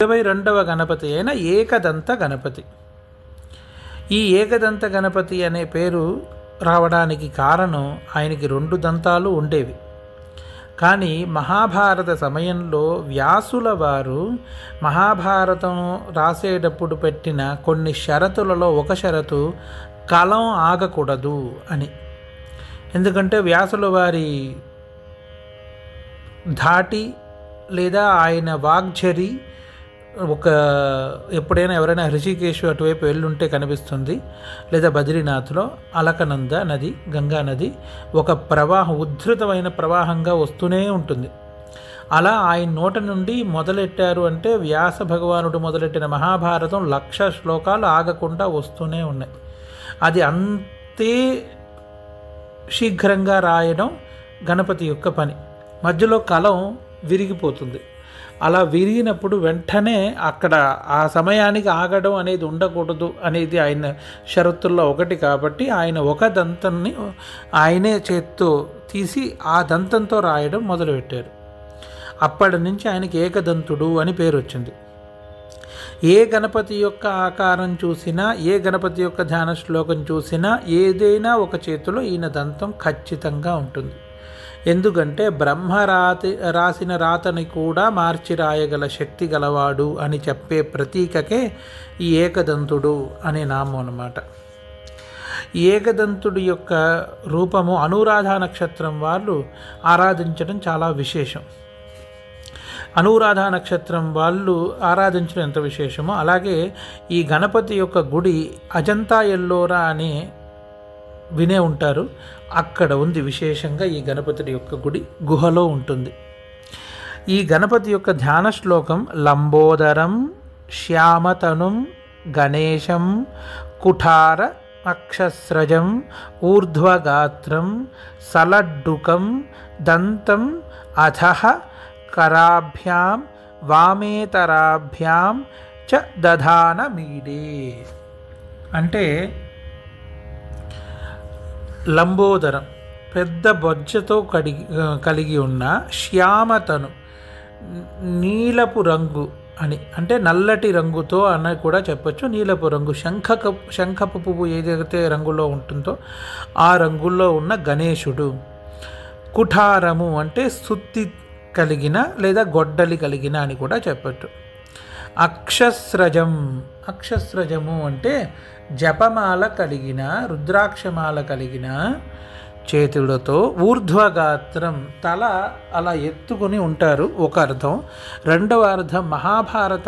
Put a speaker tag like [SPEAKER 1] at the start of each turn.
[SPEAKER 1] 22వ గణపతి అయిన ఏకదంత గణపతి. ఈ ఏకదంత గణపతి అనే పేరు రావడానికి కారణం ఆయనకి 2 దంతాలు ఉండేవి. కానీ మహాభారత సమయంలో వ్యాసుల వారు మహాభారతం రాసేటప్పుడు పెట్టిన కొన్ని షరతులలో ఒక షరతు కలం ఆగకూడదు అని. ఎందుకంటే వ్యాసుల వారి ధాటి లేదా ఆయన వాగ్ఝరి ఎప్పుడైనా ఎవరైనా హృషికేశ్ అటువైపు వెళ్ళుంటే కనిపిస్తుంది, లేదా బద్రీనాథ్లో అలకనంద నది, గంగా నది ఒక ఉద్ధృతమైన ప్రవాహంగా వస్తూనే ఉంటుంది. అలా ఆయన నోట నుండి మొదలెట్టారు అంటే వ్యాస భగవానుడు మొదలెట్టిన మహాభారతం 1,00,000 శ్లోకాలు ఆగకుండా వస్తూనే ఉన్నాయి. అది అంతే శీఘ్రంగా రాయడం గణపతి యొక్క పని. మధ్యలో కలం విరిగిపోతుంది. అలా విరిగినప్పుడు వెంటనే అక్కడ ఆ సమయానికి ఆగడం అనేది ఉండకూడదు అనేది ఆయన షరతుల్లో ఒకటి. కాబట్టి ఆయన ఒక దంతాన్ని ఆయనే చేత్తో తీసి ఆ దంతంతో రాయడం మొదలుపెట్టారు. అప్పటి నుంచి ఆయనకి ఏకదంతుడు అని పేరు వచ్చింది. ఏ గణపతి యొక్క ఆకారం చూసినా, ఏ గణపతి యొక్క ధ్యాన శ్లోకం చూసినా ఏదైనా ఒక చేతిలో ఈయన దంతం ఖచ్చితంగా ఉంటుంది. ఎందుకంటే బ్రహ్మ రాసిన రాతని కూడా మార్చి రాయగల శక్తి గలవాడు అని చెప్పే ప్రతీకకే ఈ ఏకదంతుడు అనే నామం అన్నమాట. ఈ ఏకదంతుడి యొక్క రూపము అనురాధ నక్షత్రం వాళ్ళు ఆరాధించడం చాలా విశేషం. అనురాధ నక్షత్రం వాళ్ళు ఆరాధించడం ఎంత విశేషమో అలాగే ఈ గణపతి యొక్క గుడి అజంతా ఎల్లోరా అని వినే ఉంటారు. అక్కడ ఉంది విశేషంగా ఈ గణపతి యొక్క గుడి గుహలో ఉంటుంది. ఈ గణపతి యొక్క ధ్యాన శ్లోకం లంబోదరం శ్యామతనుం గణేశం కుఠార అక్షస్రజం ఊర్ధ్వగాత్రం సలడ్డుకం దంతం అధః కరాభ్యాం వామేతరాభ్యాం చ దధాన మీడే. అంటే లంబోదరం పెద్ద బొజ్జతో కలిగి ఉన్న, శ్యామతను నీలపు రంగు అని అంటే నల్లటి రంగుతో అని కూడా చెప్పచ్చు. నీలపు రంగు శంఖపు పువ్వు ఏదైతే రంగులో ఉంటుందో ఆ రంగుల్లో ఉన్న గణేశుడు. కుఠారము అంటే సుత్తి కలిగిన లేదా గొడ్డలి కలిగిన అని కూడా చెప్పచ్చు. అక్షస్రజము అంటే జపమాల కలిగిన, రుద్రాక్షమాల కలిగిన చేతులతో, ఊర్ధ్వగాత్రం తల అలా ఎత్తుకుని ఉంటారు ఒక అర్థం. రెండవ అర్థం మహాభారత